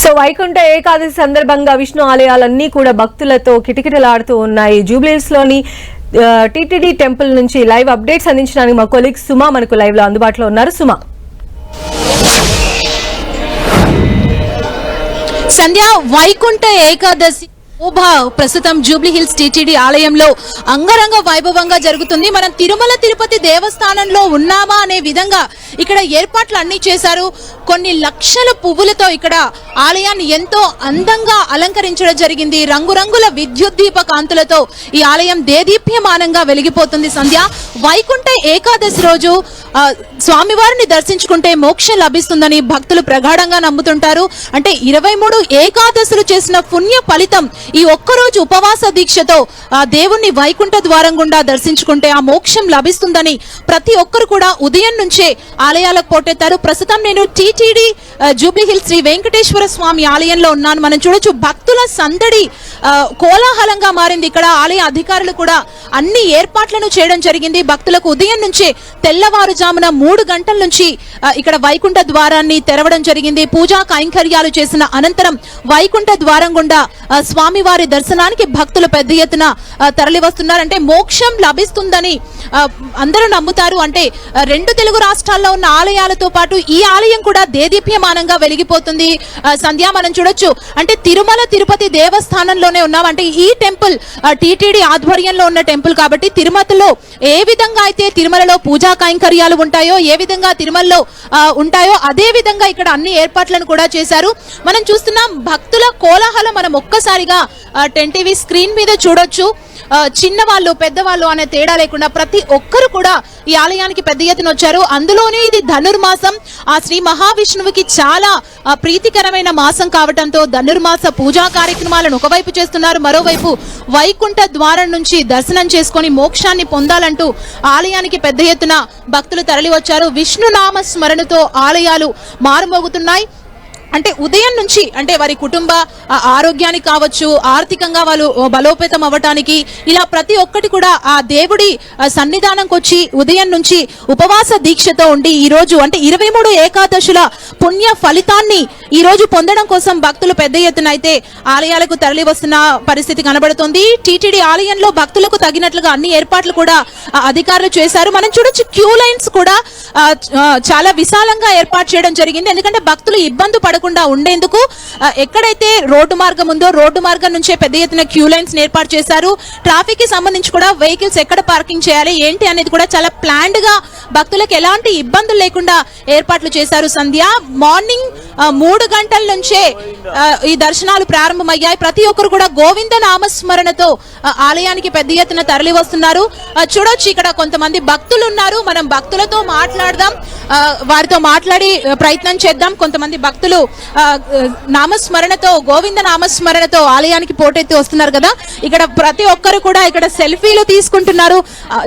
So Vaikuntha Ekadashi సందర్భంగా విష్ణు ఆలయాలన్నీ కూడా భక్తులతో కిటకిటలాడుతూ ఉన్నాయి. జూబ్లీహిల్స్ లోని టీటీడీ టెంపుల్ నుంచి లైవ్ అప్డేట్స్ అందించడానికి మా కొలీగ్ సుమా మనకు లైవ్ లో అందుబాటులో ఉన్నారు. సుమా, సంధ్య, వైకుంఠ ఏకాదశి ప్రస్తుతం జూబ్లీహిల్స్ టీటీడీ ఆలయంలో అంగరంగ వైభవంగా జరుగుతుంది. మనం తిరుమల తిరుపతి దేవస్థానంలో ఉన్నామా అనే విధంగా ఇక్కడ ఏర్పాట్లు అన్ని చేశారు. కొన్ని లక్షల పువ్వులతో ఇక్కడ ఆలయాన్ని ఎంతో అందంగా అలంకరించడం జరిగింది. రంగురంగుల విద్యుత్ దీప కాంతులతో ఈ ఆలయం దేదీప్యమానంగా వెలిగిపోతుంది. సంధ్య, వైకుంఠ ఏకాదశి రోజు స్వామివారిని దర్శించుకుంటే మోక్షం లభిస్తుందని భక్తులు ప్రగాఢంగా నమ్ముతుంటారు. అంటే 23 ఏకాదశులు చేసిన పుణ్య ఫలితం ఈ ఒక్కరోజు ఉపవాస దీక్షతో దేవుణ్ణి వైకుంఠ ద్వారం గుండా దర్శించుకుంటే ఆ మోక్షం లభిస్తుందని ప్రతి ఒక్కరు కూడా ఉదయం నుంచే ఆలయాలకు పోటెత్తారు. ప్రస్తుతం నేను టీటీడీ జూబ్లీహిల్స్ శ్రీ వెంకటేశ్వర స్వామి ఆలయంలో ఉన్నాను. మనం చూడొచ్చు, భక్తుల సందడి కోలాహలంగా మారింది. ఇక్కడ ఆలయ అధికారులు కూడా అన్ని ఏర్పాట్లను చేయడం జరిగింది. భక్తులకు ఉదయం నుంచే తెల్లవారుజామున 3 గంటల నుంచి ఇక్కడ వైకుంఠ ద్వారాన్ని తెరవడం జరిగింది. పూజా కైంకర్యాలు చేసిన అనంతరం వైకుంఠ ద్వారం గుండా స్వామివారి దర్శనానికి భక్తులు పెద్ద ఎత్తున తరలి వస్తున్నారు. అంటే మోక్షం లభిస్తుందని అందరూ నమ్ముతారు. అంటే 2 తెలుగు రాష్ట్రాల్లో ఉన్న ఆలయాలతో పాటు ఈ ఆలయం కూడా దేదీప్యమానంగా వెలిగిపోతుంది. సంధ్య, మనం చూడొచ్చు, అంటే తిరుమల తిరుపతి దేవస్థానంలోనే ఉన్నాం. అంటే ఈ టెంపుల్ టీటీడీ ఆధ్వర్యంలో ఉన్న టెంపుల్ కాబట్టి తిరుమలలో ఏ విధంగా అయితే తిరుమలలో పూజా కైంకర్యాలు ఉంటాయో, ఏ విధంగా తిరుమలలో ఉంటాయో అదే విధంగా ఇక్కడ అన్ని ఏర్పాట్లను కూడా చేశారు. మనం చూస్తున్నాం భక్తుల కోలాహలం మనం ఒక్కసారిగా 10 టీవీ స్క్రీన్ మీద చూడొచ్చు. చిన్నవాళ్ళు పెద్దవాళ్ళు అనే తేడా లేకుండా ప్రతి ఒక్కరు కూడా ఈ ఆలయానికి పెద్ద ఎత్తున వచ్చారు. అందులోనే ఇది ధనుర్మాసం, ఆ శ్రీ మహావిష్ణువుకి చాలా ప్రీతికరమైన మాసం కావడంతో ధనుర్మాస పూజా కార్యక్రమాలను ఒకవైపు చేస్తున్నారు, మరోవైపు వైకుంఠ ద్వారం నుంచి దర్శనం చేసుకొని మోక్షాన్ని పొందాలంటూ ఆలయానికి పెద్ద ఎత్తున భక్తులు తరలి వచ్చారు. విష్ణునామ స్మరణతో ఆలయాలు మారుమోగుతున్నాయి. అంటే ఉదయం నుంచి, అంటే వారి కుటుంబ ఆరోగ్యానికి కావచ్చు, ఆర్థికంగా వాళ్ళు బలోపేతం అవ్వటానికి, ఇలా ప్రతి ఒక్కటి కూడా ఆ దేవుడి సన్నిధానంకి వచ్చి ఉదయం నుంచి ఉపవాస దీక్షతో ఉండి ఈ రోజు అంటే 23 ఏకాదశుల పుణ్య ఫలితాన్ని ఈ రోజు పొందడం కోసం భక్తులు పెద్ద ఎత్తున అయితే ఆలయాలకు తరలి వస్తున్న పరిస్థితి కనబడుతుంది. టీటీడీ ఆలయంలో భక్తులకు తగినట్లుగా అన్ని ఏర్పాట్లు కూడా అధికారులు చేశారు. మనం చూడొచ్చు, క్యూ లైన్స్ కూడా చాలా విశాలంగా ఏర్పాటు చేయడం జరిగింది. ఎందుకంటే భక్తులు ఇబ్బంది పడకుండా ఉండేందుకు ఎక్కడైతే రోడ్డు మార్గం ఉందో రోడ్డు మార్గం నుంచే పెద్ద ఎత్తున క్యూ లైన్స్ ఏర్పాటు చేశారు. ట్రాఫిక్ కి సంబంధించి కూడా వెహికల్స్ ఎక్కడ పార్కింగ్ చేయాలి ఏంటి అనేది కూడా చాలా ప్లాన్డ్ గా భక్తులకు ఎలాంటి ఇబ్బందులు లేకుండా ఏర్పాట్లు చేశారు. సంధ్య, మార్నింగ్ 3 గంటల నుంచే ఈ దర్శనాలు ప్రారంభమయ్యాయి. ప్రతి ఒక్కరు కూడా గోవింద నామస్మరణతో ఆలయానికి పెద్ద ఎత్తున తరలి వస్తున్నారు. చూడొచ్చు, ఇక్కడ కొంతమంది భక్తులు ఉన్నారు. మనం భక్తులతో మాట్లాడదాం, వారితో మాట్లాడి ప్రయత్నం చేద్దాం. కొంతమంది భక్తులు నామస్మరణతో, గోవింద నామస్మరణతో ఆలయానికి పోటెత్తి వస్తున్నారు కదా. ఇక్కడ ప్రతి ఒక్కరు కూడా ఇక్కడ సెల్ఫీలు తీసుకుంటున్నారు.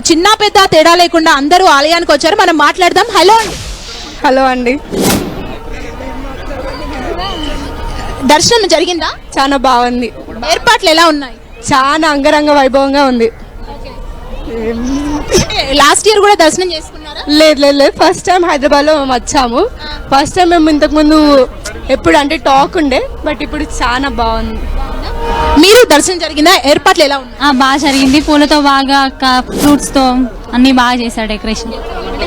చిన్న పెద్ద తేడా లేకుండా అందరూ ఆలయానికి వచ్చారు. మనం మాట్లాడదాం. హలో అండి. హలో అండి. దర్శనం జరిగిందా? చాలా బాగుంది. ఏర్పాట్లు ఎలా ఉన్నాయి? చాలా అంగరంగ వైభవంగా ఉంది. లాస్ట్ ఇయర్ కూడా దర్శనం చేసుకున్నారా? లేదు, ఫస్ట్ టైం హైదరాబాద్ లో మేము వచ్చాము. ఫస్ట్ టైం మేము ఇంతకు ముందు ఎప్పుడు అంటే టాక్ ఉండే, బట్ ఇప్పుడు చాలా బాగుంది. మీరు దర్శనం జరిగిందా? ఏర్పాట్లు ఎలా ఉన్నాయి? బాగా జరిగింది. పూలతో బాగా, ఫ్రూట్స్ తో అన్ని బాగా చేశారు డెకరేషన్.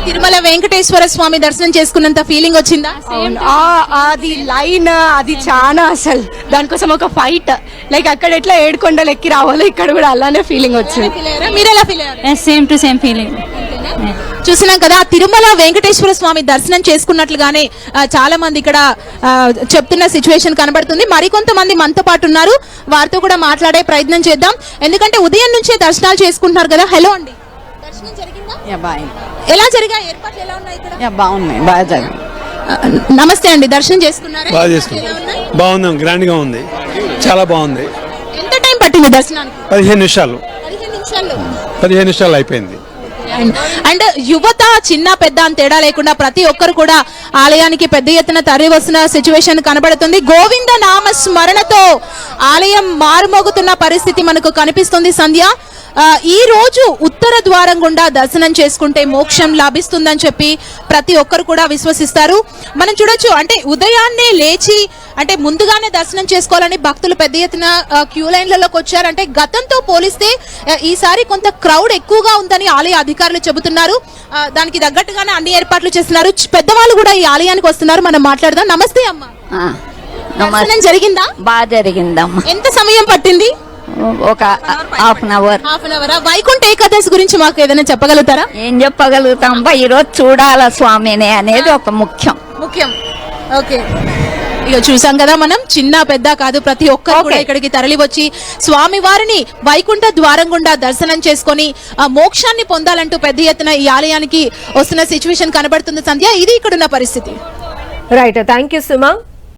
తిరుమల వెంకటేశ్వర స్వామి దర్శనం చేసుకున్నంత ఫీలింగ్ వచ్చిందా? అది లైన్ అది చాలా, అసలు దానికోసం ఒక ఫైట్, లైక్ అక్కడ ఎట్లా 7 కొండలు ఎక్కి రావాలో ఇక్కడ కూడా అలానే ఫీలింగ్ వచ్చింది. మీరు ఎలా ఫీల్ అయ్యారు? Same to same feeling. చూసినాం కదా, తిరుమల వెంకటేశ్వర స్వామి దర్శనం చేసుకున్నట్లుగానే చాలా మంది ఇక్కడ చెప్తున్న సిచ్యువేషన్ కనబడుతుంది. మరికొంతమంది మనతో పాటు ఉన్నారు, వారితో కూడా మాట్లాడే ప్రయత్నం చేద్దాం. ఎందుకంటే ఉదయం నుంచే దర్శనాలు చేసుకుంటున్నారు కదా. హలో అండి, దర్శనం జరిగిందా? ఎలా జరిగాయి? ఏర్పాట్లు ఎలా ఉన్నాయి ఇక్కడ? బాగున్నాయి, బాగా జరిగింది. నమస్తే అండి, దర్శనం చేసుకున్నారా? బాగా చేసుకున్నాం. బాగుంది, గ్రాండ్ గా ఉంది, చాలా బాగుంది. ఎంత టైం పట్టింది దర్శనానికి? 15 నిమిషాలు. 15 నిమిషాలు అయిపోయింది. అండ్ యువత చిన్న పెద్ద అని తేడా లేకుండా ప్రతి ఒక్కరు కూడా ఆలయానికి పెద్ద ఎత్తున తరలి వస్తున్న సిచ్యువేషన్ కనబడుతుంది. గోవింద నామ స్మరణతో ఆలయం మారుమోగుతున్న పరిస్థితి మనకు కనిపిస్తుంది. సంధ్య, ఈ రోజు ఉత్తర ద్వారం గుండా దర్శనం చేసుకుంటే మోక్షం లభిస్తుందని చెప్పి ప్రతి ఒక్కరు కూడా విశ్వసిస్తారు. మనం చూడొచ్చు, అంటే ఉదయాన్నే లేచి అంటే ముందుగానే దర్శనం చేసుకోవాలని భక్తులు పెద్ద ఎత్తున క్యూ లైన్లలోకి వచ్చారంటే గతంతో పోలిస్తే ఈసారి కొంత క్రౌడ్ ఎక్కువగా ఉందని ఆలయ అధికారులు చెబుతున్నారు. దానికి తగ్గట్టుగానే అన్ని ఏర్పాట్లు చేస్తున్నారు. పెద్దవాళ్ళు కూడా ఈ ఆలయానికి వస్తున్నారు. మనం మాట్లాడదాం. నమస్తే అమ్మ. దర్శనం జరిగిందా? బాగా జరిగిందమ్మా. ఎంత సమయం పట్టింది? ఒక half an hour. Vaikuntha Ekadashi గురించి మాకు ఏదైనా చెప్పగలుగుతారా? ఏం చెప్పగలుగుతాం బా, ఈరోజు చూడాల స్వామిని అనేది ఒక ముఖ్యం. ఓకే, ఇక చూసాం కదా మనం, చిన్న పెద్ద కాదు ప్రతి ఒక్కరు కూడా ఇక్కడికి తరలి వచ్చి స్వామి వారిని వైకుంఠ ద్వారం గుండా దర్శనం చేసుకొని ఆ మోక్షాన్ని పొందాలంటూ పెద్ద ఎత్తున ఈ ఆలయానికి వస్తున్న సిచ్యువేషన్ కనబడుతుంది. సంధ్య, ఇది ఇక్కడున్న పరిస్థితి. Right, thank you Suma.